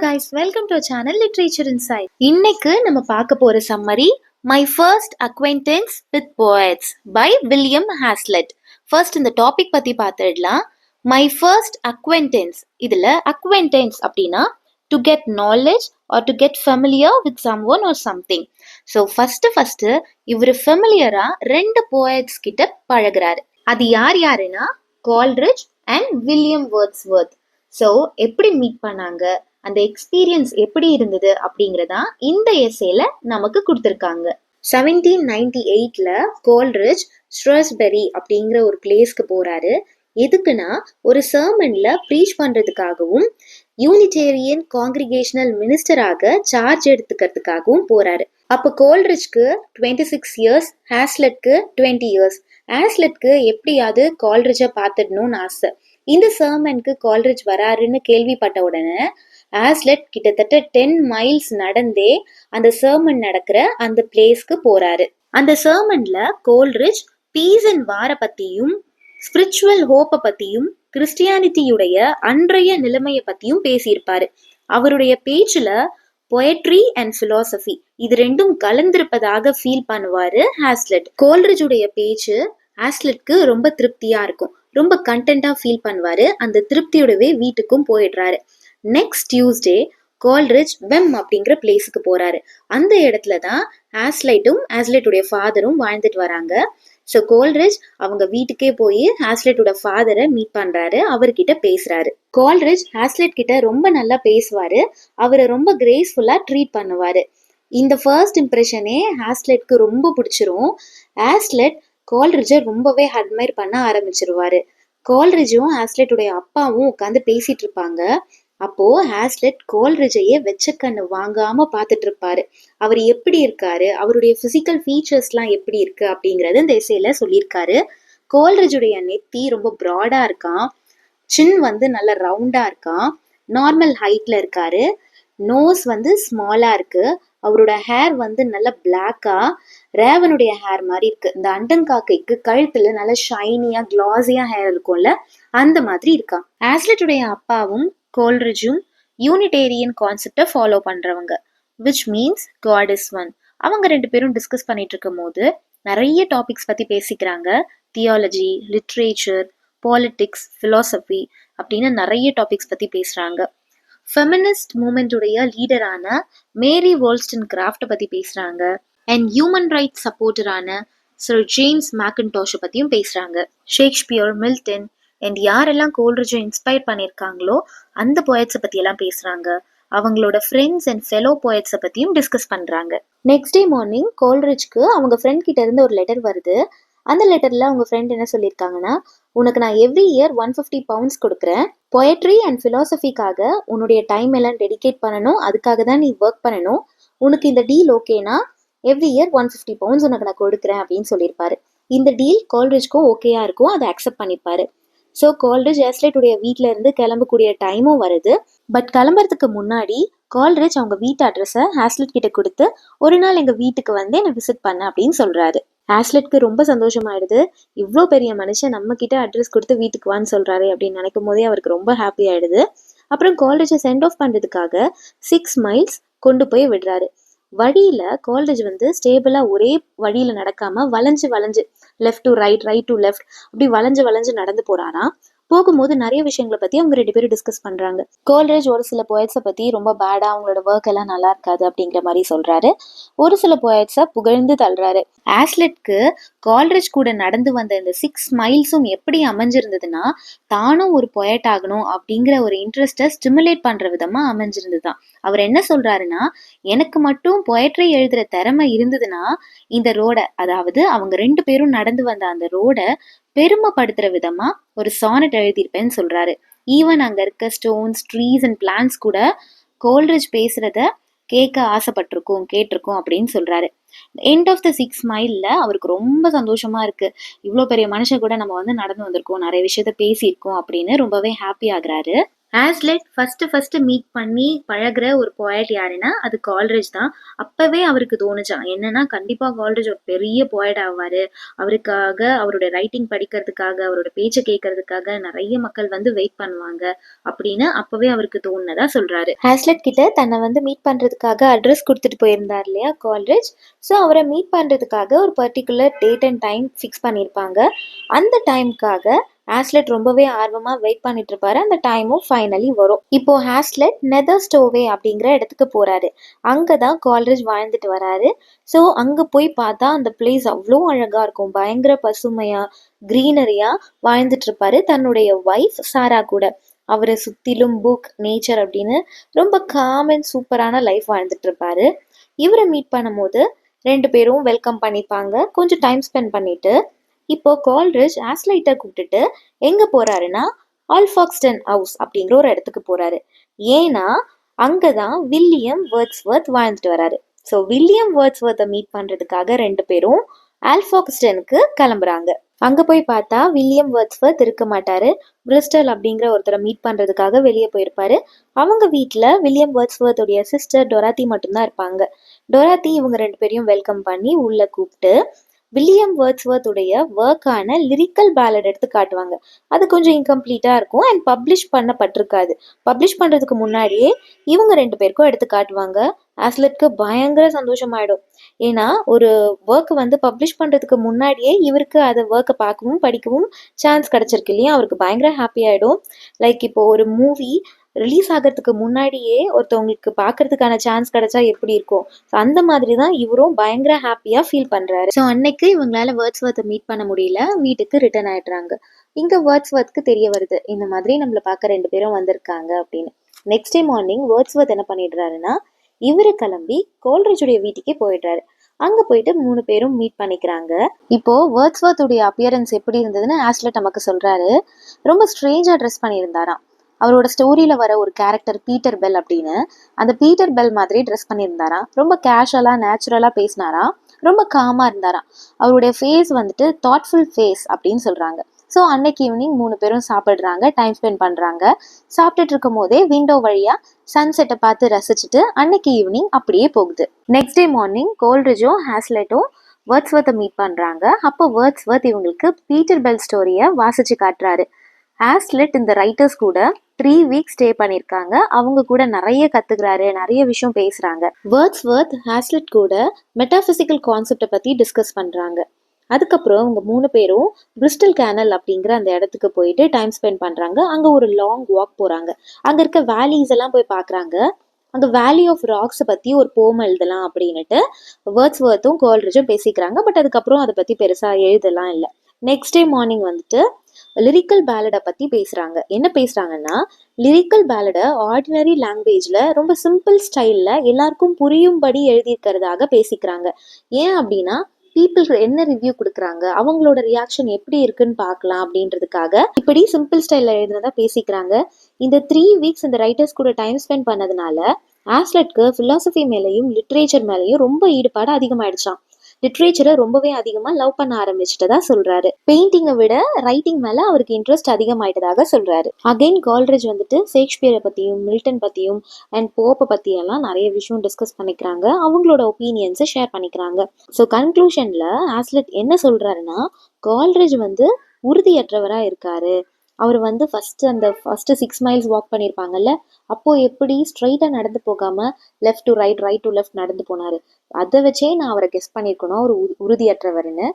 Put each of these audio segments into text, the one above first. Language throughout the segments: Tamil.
guys, welcome to our channel Literature Insight. இன்னைக்கு நம்ம பார்க்க போற summary My First Acquaintance with Poets by William Hazlitt. First இந்த டாபிக் பத்தி பார்த்துடலாம். My First Acquaintance. இதுல acquaintance அப்படின்னா to get knowledge or to get familiar with someone or something. So first இவர் ஃபெமிலியரா ரெண்டு போயட்ஸ் கிட்ட பழகுறாரு. அது யாருன்னா Coleridge and William Wordsworth. So எப்படி மீட் பண்ணாங்க, அந்த எக்ஸ்பீரியன்ஸ் எப்படி இருந்தது அப்படிங்கிறதா இந்த எஸ்ஸேல நமக்கு கொடுத்துருக்காங்க. 1798 கோல்ரிட்ஜ் ஸ்ட்ராஸ்பெரி அப்படிங்கிற ஒரு பிளேஸ்க்கு போறாரு. எதுக்குன்னா ஒரு சர்மன்ல ப்ரீச் பண்றதுக்காகவும் யூனிடேரியன் காங்கிரிகேஷனல் மினிஸ்டராக சார்ஜ் எடுத்துக்கிறதுக்காகவும் போறாரு. அப்போ கோல்ரிட்ஜ்க்கு 26 இயர்ஸ், ஹாஸ்லெட்க்கு 20 இயர்ஸ். ஹாஸ்லெட்க்கு எப்படியாவது கால்ரிட்ஜை பார்த்துடணும்னு ஆசை. இந்த சர்மனுக்கு கால்ரிட்ஜ் வராருன்னு கேள்விப்பட்ட உடனே ஹாஸ்லெட் கிட்டத்தட்ட 10 மைல்ஸ் நடந்தே அந்த சர்மன் நடக்கிற அந்த பிளேஸ்க்கு போறாரு. அந்த சர்மன்ல கோல்ரிட்ஜ் பீஸ் அண்ட் வார பத்தியும் ஸ்பிரிச்சுவல் ஹோப்பை பத்தியும் கிறிஸ்டியானிட்டியுடைய அன்றைய நிலைமையை பத்தியும் பேசியிருப்பாரு. அவருடைய பேச்சுல பொயட்ரி அண்ட் பிலாசபி இது ரெண்டும் கலந்திருப்பதாக ஃபீல் பண்ணுவாரு ஹாஸ்லெட். கோல்ரிட்ஜுடைய பேச்சு ஹாஸ்லெட்க்கு ரொம்ப திருப்தியா இருக்கும், ரொம்ப கண்டென்ட்டா ஃபீல் பண்ணுவாரு. அந்த திருப்தியோடவே வீட்டுக்கும் போயிடுறாரு. நெக்ஸ்ட் டியூஸ்டே கோல்ரிட்ஜ் வெம் அப்படிங்கிற பிளேஸுக்கு போறாரு. அந்த இடத்துல தான் ஹாஸ்லெட்டுடைய ஃபாதரும் வாழ்ந்துட்டு வராங்க. ஸோ கோல்ரிட்ஜ் அவங்க வீட்டுக்கே போய் ஹாஸ்லெட்டோட ஃபாதரை மீட் பண்றாரு, அவர்கிட்ட பேசுறாரு. கோல்ரிட்ஜ் ஹாஸ்லெட் கிட்ட ரொம்ப நல்லா பேசுவாரு, அவரை ரொம்ப கிரேஸ்ஃபுல்லா ட்ரீட் பண்ணுவாரு. இந்த ஃபர்ஸ்ட் இம்ப்ரெஷனே ஹாஸ்லெட்க்கு ரொம்ப பிடிச்சிரும். ஹாஸ்லெட் கோல்ரிட்ஜை ரொம்பவே அட்மைர் பண்ண ஆரம்பிச்சிருவாரு. கோல்ரிட்ஜும் ஹாஸ்லெட்டுடைய அப்பாவும் உட்காந்து பேசிட்டு இருப்பாங்க. அப்போ ஹாஸ்லெட் கோல்ரிட்ஜையே வெச்ச கண்ணு வாங்காம பார்த்துட்டு இருப்பாரு. அவர் எப்படி இருக்காரு, அவருடைய பிசிக்கல் ஃபீச்சர்ஸ்லாம் எப்படி இருக்கு அப்படிங்கறது இந்த எஸ்ஸேல சொல்லியிருக்காரு. கோல்ரிட்ஜுடைய நெத்தி ரொம்ப ப்ராடா இருக்கான், சின் நல்ல ரவுண்டா இருக்கான், நார்மல் ஹைட்ல இருக்காரு, நோஸ் ஸ்மாலா இருக்கு, அவரோட ஹேர் நல்ல பிளாக்கா ரேவனுடைய ஹேர் மாதிரி இருக்கு. இந்த அண்டங்காக்கைக்கு கழுத்துல நல்ல ஷைனியா கிளாஸியா ஹேர் இருக்கும்ல, அந்த மாதிரி இருக்கான். ஹாஸ்லெட்டுடைய அப்பாவும் கோல்ரிட்ஜும் யூனிடேரியன் கான்செப்டை ஃபாலோ பண்றவங்க, which means God is one. அவங்க ரெண்டு பேரும் டிஸ்கஸ் பண்ணிட்டு இருக்கும் போது நிறைய டாபிக்ஸ் பத்தி பேசிக்கிறாங்க. தியாலஜி, லிட்ரேச்சர், பாலிடிக்ஸ், பிலாசபி அப்படின்னு நிறைய டாபிக்ஸ் பத்தி பேசுறாங்க. ஃபெமினிஸ்ட் மூமெண்ட்டுடைய லீடரான மேரி வோல்ஸ்டன்கிராஃப்ட் பத்தி பேசுறாங்க. அண்ட் ஹியூமன் ரைட்ஸ் சப்போர்ட்டரான சர் ஜேம்ஸ் மேக்கன்டாஷை பத்தியும் பேசுறாங்க. ஷேக்ஸ்பியர், மில்டன் அண்ட் யாரெல்லாம் கோல்ரிட்ஜை இன்ஸ்பயர் பண்ணியிருக்காங்களோ அந்த போயட்ஸை பத்தி எல்லாம் பேசுறாங்க. அவங்களோட ஃப்ரெண்ட்ஸ் அண்ட் ஃபெலோ போயட்ஸை பத்தியும் டிஸ்கஸ் பண்றாங்க. நெக்ஸ்ட் டே மார்னிங் கோல்ரிட்ஜ்க்கு அவங்க ஃப்ரெண்ட் கிட்ட இருந்து ஒரு லெட்டர் வருது. அந்த லெட்டர்ல அவங்க ஃப்ரெண்ட் என்ன சொல்லியிருக்காங்கன்னா, உனக்கு நான் எவ்ரி இயர் 150 pounds கொடுக்குறேன், பொயட்ரி அண்ட் பிலாசபிக்காக உன்னுடைய டைம் எல்லாம் டெடிகேட் பண்ணணும், அதுக்காக தான் நீ ஒர்க் பண்ணணும், உனக்கு இந்த டீல் ஓகேனா எவ்ரி இயர் 150 pounds உனக்கு நான் கொடுக்குறேன் அப்படின்னு சொல்லியிருப்பாரு. இந்த டீல் கோல்ரிட்ஜ்க்கும் ஓகேயா இருக்கும், அதை அக்செப்ட் பண்ணிப்பாரு. ஸோ கோல்ரிட்ஜ் ஹாஸ்லெட்டுடைய வீட்டில இருந்து கிளம்பக்கூடிய டைமும் வருது. பட் கிளம்புறதுக்கு முன்னாடி கோல்ரிட்ஜ் அவங்க வீட்டு அட்ரஸை ஹாஸ்லெட் கிட்ட கொடுத்து ஒரு நாள் எங்க வீட்டுக்கு என்னை விசிட் பண்ண அப்படின்னு சொல்றாரு. ஹாஸ்லெட்க்கு ரொம்ப சந்தோஷமாயிடுது. இவ்வளோ பெரிய மனுஷன் நம்ம கிட்ட அட்ரஸ் கொடுத்து வீட்டுக்கு வான்னு சொல்றாரு அப்படின்னு நினைக்கும் போதே அவருக்கு ரொம்ப ஹாப்பி ஆயிடுது. அப்புறம் கால்ரிட்ஜை சென்ட் ஆஃப் பண்றதுக்காக 6 மைல்ஸ் கொண்டு போய் விடுறாரு. வழியில கால்ரிட்ஜ் ஸ்டேபிளா ஒரே வழியில நடக்காம வளைஞ்சு left to right, right to left அப்படி வளைஞ்சு நடந்து போறாராம். போகும்போது நிறைய விஷயங்களை பத்தி அவங்க ரெண்டு பேரும் டிஸ்கஸ் பண்றாங்க. கோல்ரிட்ஜ் ஒரு சில போயட்ஸை பத்தி ரொம்ப பேடா, அவங்களோட ஒர்க் எல்லாம் நல்லா இருக்காது அப்படிங்கிற மாதிரி சொல்றாரு. ஒரு சில போயட்ஸை புகழ்ந்து தள்ளுறாரு. ஹாஸ்லெட்க்கு கால்ரிட்ஜ் கூட நடந்து வந்த இந்த 6 மைல்ஸும் எப்படி அமைஞ்சிருந்ததுன்னா, தானும் ஒரு பொயட் ஆகணும் அப்படிங்கிற ஒரு இன்ட்ரெஸ்டை ஸ்டிமுலேட் பண்ற விதமா அமைஞ்சிருந்துதான். அவர் என்ன சொல்றாருன்னா, எனக்கு மட்டும் பொயட்ரி எழுதுற திறமை இருந்ததுன்னா இந்த ரோட, அதாவது அவங்க ரெண்டு பேரும் நடந்து வந்த அந்த ரோட பெருமைப்படுத்துற விதமா ஒரு சானட் எழுதியிருப்பேன்னு சொல்றாரு. ஈவன் அங்க இருக்க ஸ்டோன்ஸ், ட்ரீஸ் அண்ட் பிளான்ஸ் கூட கோல்ரிட்ஜ் பேசுறத கேட்க கேட்டிருக்கோம் அப்படின்னு சொல்றாரு. எண்ட் ஆஃப் த 6 மைல்ல அவருக்கு ரொம்ப சந்தோஷமா இருக்கு. இவ்வளோ பெரிய மனுஷன் கூட நம்ம நடந்து வந்திருக்கோம், நிறைய விஷயத்த பேசியிருக்கோம் அப்படின்னு ரொம்பவே ஹாப்பி ஆகுறாரு. ஆஸ்லெட் ஃபர்ஸ்ட் மீட் பண்ணி பழகுற ஒரு போயட் யாருன்னா அது கால்ரிட்ஜ் தான். அப்பவே அவருக்கு தோணுச்சான் என்னன்னா கண்டிப்பா கால்ரிட்ஜ் ஒரு பெரிய போயட் ஆவாரு. அவருக்காக அவரோட ரைட்டிங் படிக்கிறதுக்காக அவரோட பேச்சை கேட்கறதுக்காக நிறைய மக்கள் வந்து வெயிட் பண்ணுவாங்க அப்படின்னு அப்பவே அவருக்கு தோணுனதா சொல்றாரு. ஹாஸ்லெட் கிட்ட தன்னை வந்து மீட் பண்றதுக்காக அட்ரஸ் கொடுத்துட்டு போயிருந்தார் இல்லையா கால்ரிட்ஜ். ஸோ அவரை மீட் பண்றதுக்காக ஒரு particular date and time fix பண்ணியிருப்பாங்க. அந்த டைம்க்காக ஹாஸ்லெட் ரொம்பவே ஆர்வமா வெயிட் பண்ணிட்டு இருப்பாரு. அந்த டைமும் ஃபைனலி வரும். இப்போ ஹாஸ்லெட் நெதர் ஸ்டோவே அப்படிங்கிற இடத்துக்கு போறாரு. அங்கதான் கால்ரிட்ஜ் வாழ்ந்துட்டு வராரு. ஸோ அங்க போய் பார்த்தா அந்த பிளேஸ் அவ்வளோ அழகா இருக்கும். பயங்கர பசுமையா கிரீனரியா வாழ்ந்துட்டு இருப்பாரு தன்னுடைய ஒய்ஃப் சாரா கூட. அவரை சுத்திலும் புக் நேச்சர் அப்படின்னு ரொம்ப காம் அண்ட் சூப்பரான லைஃப் வாழ்ந்துட்டு இருப்பாரு. இவரை மீட் பண்ணும்போது 2 பேரும் வெல்கம் பண்ணிப்பாங்க. கொஞ்சம் டைம் ஸ்பெண்ட் பண்ணிட்டு இப்போ கால்ரிட்ஜ் ஆஸ்லைட்டை கூப்பிட்டுட்டு எங்க போறாருன்னா ஆல்ஃபாக்ஸ்டன் ஹவுஸ் அப்படிங்கிற ஒரு இடத்துக்கு போறாரு. ஏன்னா அங்கதான் வில்லியம் வேர்ட்ஸ்வொர்த் வாழ்ந்துட்டு வராரு. ஸோ வில்லியம் வேர்ட்ஸ்வொர்த்தை மீட் பண்றதுக்காக 2 பேரும் ஆல்ஃபாக்ஸ்டனுக்கு கிளம்புறாங்க. அங்க போய் பார்த்தா வில்லியம் வேர்ட்ஸ்வொர்த் இருக்க மாட்டாரு. பிரிஸ்டல் அப்படிங்கிற ஒருத்தரை மீட் பண்றதுக்காக வெளியே போயிருப்பாரு. அவங்க வீட்டில் வில்லியம் வேர்ட்ஸ்வொர்த்துடைய சிஸ்டர் டொராத்தி மட்டும்தான் இருப்பாங்க. டொராத்தி இவங்க 2 பேரையும் வெல்கம் பண்ணி உள்ள கூப்பிட்டு வில்லியம் வேர்ட்ஸ்வொர்த்துடைய ஒர்க்கான லிரிக்கல் பேலட் எடுத்து காட்டுவாங்க. அது கொஞ்சம் இன்கம்ப்ளீட்டாக இருக்கும் அண்ட் பப்ளிஷ் பண்ணப்பட்டிருக்காது. பப்ளிஷ் பண்ணுறதுக்கு முன்னாடியே இவங்க 2 பேருக்கும் எடுத்து காட்டுவாங்க. ஆஸ்லெட்க்கு பயங்கர சந்தோஷமாயிடும். ஏன்னா ஒரு ஒர்க் வந்து பப்ளிஷ் பண்ணுறதுக்கு முன்னாடியே இவருக்கு அதை ஒர்க்கை பார்க்கவும் படிக்கவும் சான்ஸ் கிடச்சிருக்கு இல்லையா, அவருக்கு பயங்கர ஹாப்பி ஆகிடும். லைக் இப்போ ஒரு மூவி ரிலீஸ் ஆகிறதுக்கு முன்னாடியே ஒருத்தவங்களுக்கு பார்க்கறதுக்கான சான்ஸ் கிடைச்சா எப்படி இருக்கும், ஸோ அந்த மாதிரி தான் இவரும் பயங்கர ஹாப்பியாக ஃபீல் பண்ணுறாரு. ஸோ அன்னைக்கு இவங்களால வேர்ட்ஸ்வொர்த்தை மீட் பண்ண முடியல, வீட்டுக்கு ரிட்டர்ன் ஆயிடுறாங்க. இங்கே வேர்ட்ஸ்வொர்த்துக்கு தெரிய வருது இந்த மாதிரி நம்மளை பார்க்க 2 பேரும் வந்திருக்காங்க அப்படின்னு. நெக்ஸ்ட் டே மார்னிங் வேர்ட்ஸ்வொர்த் என்ன பண்ணிடுறாருன்னா இவரு கிளம்பி கால்ரிட்ஜுடைய வீட்டுக்கே போயிடுறாரு. அங்க போயிட்டு 3 பேரும் மீட் பண்ணிக்கிறாங்க. இப்போ வேர்ட்ஸ்வொர்த்துடைய அப்பியரன்ஸ் எப்படி இருந்ததுன்னு ஆஸ்லெட் நமக்கு சொல்றாரு. ரொம்ப ஸ்ட்ரேஞ்சா ட்ரெஸ் பண்ணியிருந்தாராம். அவரோட ஸ்டோரியில வர ஒரு கேரக்டர் பீட்டர் பெல் அப்படின்னு, அந்த பீட்டர் பெல் மாதிரி ட்ரெஸ் பண்ணியிருந்தாராம். ரொம்ப கேஷுவலா நேச்சுரலா பேசினாராம். ரொம்ப காமா இருந்தாராம். அவருடைய ஃபேஸ் வந்துட்டு தாட்ஃபுல் ஃபேஸ் அப்படின்னு சொல்றாங்க. ஸோ அன்னைக்கு ஈவினிங் 3 பேரும் சாப்பிட்றாங்க, டைம் ஸ்பெண்ட் பண்ணுறாங்க. சாப்பிட்டுட்டு இருக்கும் போதே விண்டோ வழியாக சன்செட்டை பார்த்து ரசிச்சுட்டு அன்னைக்கு ஈவினிங் அப்படியே போகுது. நெக்ஸ்ட் டே மார்னிங் கோல்ரிட்ஜும் ஹாஸ்லெட்டும் வேர்ட்ஸ்வொர்த்தை மீட் பண்ணுறாங்க. அப்போ வேர்ட்ஸ்வொர்த் இவங்களுக்கு பீட்டர் பெல் ஸ்டோரியை வாசிச்சு காட்டுறாரு. ஹாஸ்லெட் இந்த ரைட்டர்ஸ் கூட 3 வீக்ஸ் ஸ்டே பண்ணியிருக்காங்க. அவங்க கூட நிறைய கற்றுக்கிறாரு, நிறைய விஷயம் பேசுகிறாங்க. வேர்ட்ஸ்வொர்த் ஹாஸ்லெட் கூட மெட்டாஃபிசிக்கல் கான்செப்டை பற்றி டிஸ்கஸ் பண்ணுறாங்க. அதுக்கப்புறம் அவங்க 3 பேரும் பிரிஸ்டல் கேனல் அப்படிங்கிற அந்த இடத்துக்கு போயிட்டு டைம் ஸ்பெண்ட் பண்ணுறாங்க. அங்கே ஒரு லாங் வாக் போகிறாங்க. அங்கே இருக்க வேலிஸ் எல்லாம் போய் பார்க்குறாங்க. அங்கே வேலி ஆஃப் ராக்ஸை பற்றி ஒரு போம் எழுதலாம் அப்படின்னுட்டு வேர்ட்ஸ்வொர்த்தும் கால்ரிட்ஜும் பேசிக்கிறாங்க. பட் அதுக்கப்புறம் அதை பற்றி பெருசாக எழுதலாம் இல்லை. நெக்ஸ்ட் டே மார்னிங் வந்துட்டு லிரிக்கல் பேலடை பற்றி பேசுகிறாங்க. என்ன பேசுகிறாங்கன்னா லிரிக்கல் பேலடை ஆர்டினரி லாங்குவேஜில் ரொம்ப சிம்பிள் ஸ்டைலில் எல்லாருக்கும் புரியும்படி எழுதியிருக்கிறதாக பேசிக்கிறாங்க. ஏன் அப்படின்னா பீப்புள் என்ன ரிவ்யூ கொடுக்குறாங்க, அவங்களோட ரியாக்ஷன் எப்படி இருக்குன்னு பார்க்கலாம் அப்படின்றதுக்காக இப்படி சிம்பிள் ஸ்டைலில் எழுதுனதா பேசிக்கிறாங்க. இந்த 3 வீக்ஸ் இந்த ரைட்டர்ஸ் கூட டைம் ஸ்பெண்ட் பண்ணதுனால ஆஸ்லெட்க்கு ஃபிலாசபி மேலேயும் லிட்ரேச்சர் மேலேயும் ரொம்ப ஈடுபாடு அதிகமாயிடுச்சான். லிட்ரேச்சரை ரொம்பவே அதிகமாக லவ் பண்ண ஆரம்பிச்சுட்டதா சொல்றாரு. பெயிண்டிங்கை விட ரைட்டிங் மேலே அவருக்கு இன்ட்ரெஸ்ட் அதிகமாயிட்டதாக சொல்றாரு. அகைன் கால்ரிட்ஜ் வந்துட்டு ஷேக்ஸ்பியரை பற்றியும் மில்டன் பற்றியும் அண்ட் போப்பை பற்றியெல்லாம் நிறைய விஷயம் டிஸ்கஸ் பண்ணிக்கிறாங்க. அவங்களோட ஒப்பீனியன்ஸை ஷேர் பண்ணிக்கிறாங்க. ஸோ கன்க்ளூஷனில் ஆஸ்லெட் என்ன சொல்கிறாருன்னா கால்ரிட்ஜ் வந்து உறுதியற்றவராக இருக்காரு. அவர் வந்து ஃபர்ஸ்ட் 6 மைல்ஸ் வாக் பண்ணியிருப்பாங்கல்ல, அப்போது எப்படி ஸ்ட்ரைட்டாக நடந்து போகாமல் left to right right to left நடந்து போனார். அதை வச்சே நான் அவரை கெஸ் பண்ணியிருக்கணும் அவர் உறுதியற்றவர்னு.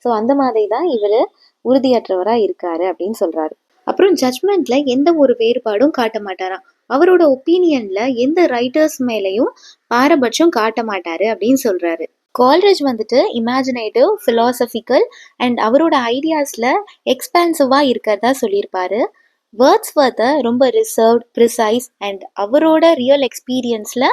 ஸோ அந்த மாதிரி தான் இவர் உறுதியற்றவராக இருக்காரு அப்படின்னு சொல்கிறாரு. அப்புறம் ஜட்மெண்ட்ல எந்த ஒரு வேறுபாடும் காட்ட மாட்டாராம். அவரோட ஒப்பீனியன்ல எந்த ரைட்டர்ஸ் மேலேயும் பாரபட்சம் காட்ட மாட்டாரு அப்படின்னு சொல்றாரு. கால்ரிட்ஜ் வந்துட்டு இமேஜினேட்டிவ், ஃபிலாசபிக்கல் அண்ட் அவரோட ஐடியாஸ்ல எக்ஸ்பான்சிவா இருக்கிறதா சொல்லியிருப்பாரு. வேர்ட்ஸ்வொர்த்தை ரொம்ப ரிசர்வ்ட், ப்ரிசைஸ் அண்ட் அவரோட ரியல் எக்ஸ்பீரியன்ஸ்ல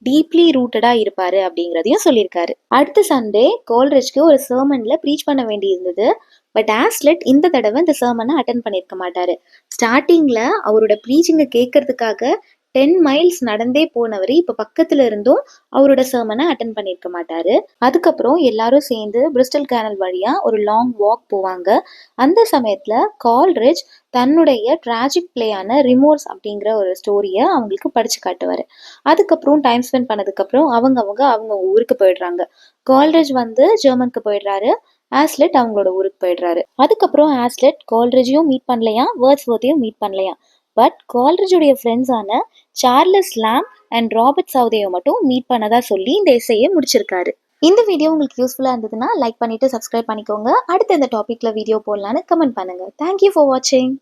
டீப்லி ரூட்டடா இருப்பாரு அப்படிங்கிறதையும் சொல்லியிருக்காரு. அடுத்த சண்டே கால்ரிட்ஜ்க்கு ஒரு சர்மன்ல ப்ரீச் பண்ண வேண்டி இருந்தது. பட் ஆஸ்லெட் இந்த தடவை இந்த சர்மனை அட்டன் பண்ணியிருக்க மாட்டாரு. ஸ்டார்டிங்ல அவரோட ப்ரீச்சிங்கை கேட்கறதுக்காக 10 மைல்ஸ் நடந்தே போனவர் இப்போ பக்கத்துல இருந்தும் அவரோட சர்மனை அட்டன் பண்ணியிருக்க மாட்டாரு. அதுக்கப்புறம் எல்லாரும் சேர்ந்து பிரிஸ்டல் கேனல் வழியா ஒரு லாங் வாக் போவாங்க. அந்த சமயத்துல கால்ரிட்ஜ் தன்னுடைய டிராஜிக் பிளேயான ரிமோர்ஸ் அப்படிங்கிற ஒரு ஸ்டோரியை அவங்களுக்கு படிச்சு காட்டுவாரு. அதுக்கப்புறம் டைம் ஸ்பெண்ட் பண்ணதுக்கப்புறம் அவங்க ஊருக்கு போயிடுறாங்க. கால்ரிட்ஜ் வந்து ஜெர்மனுக்கு போயிடுறாரு. ஆஸ்லெட் அவங்களோட ஊருக்கு போயிடுறாரு. அதுக்கப்புறம் ஆஸ்லெட் கால்ரிட்ஜையும் மீட் பண்ணலையா, வேர்ட்ஸ்வொர்த்தையும் மீட் பண்ணலையா. பட் கால்ரிட்ஜுடைய ஃப்ரெண்ட்ஸான சார்லஸ் லாம் அண்ட் ராபர்ட் சவுதேவை மட்டும் மீட் பண்ணதா சொல்லி இந்த எஸ்ஸையை முடிச்சிருக்காரு. இந்த வீடியோ உங்களுக்கு யூஸ்ஃபுல்லாக இருந்ததுன்னா லைக் பண்ணிட்டு சப்ஸ்கிரைப் பண்ணிக்கோங்க. அடுத்து இந்த டாபிக்ல வீடியோ போடலான்னு கமெண்ட் பண்ணுங்க. தேங்க்யூ ஃபார் வாட்சிங்.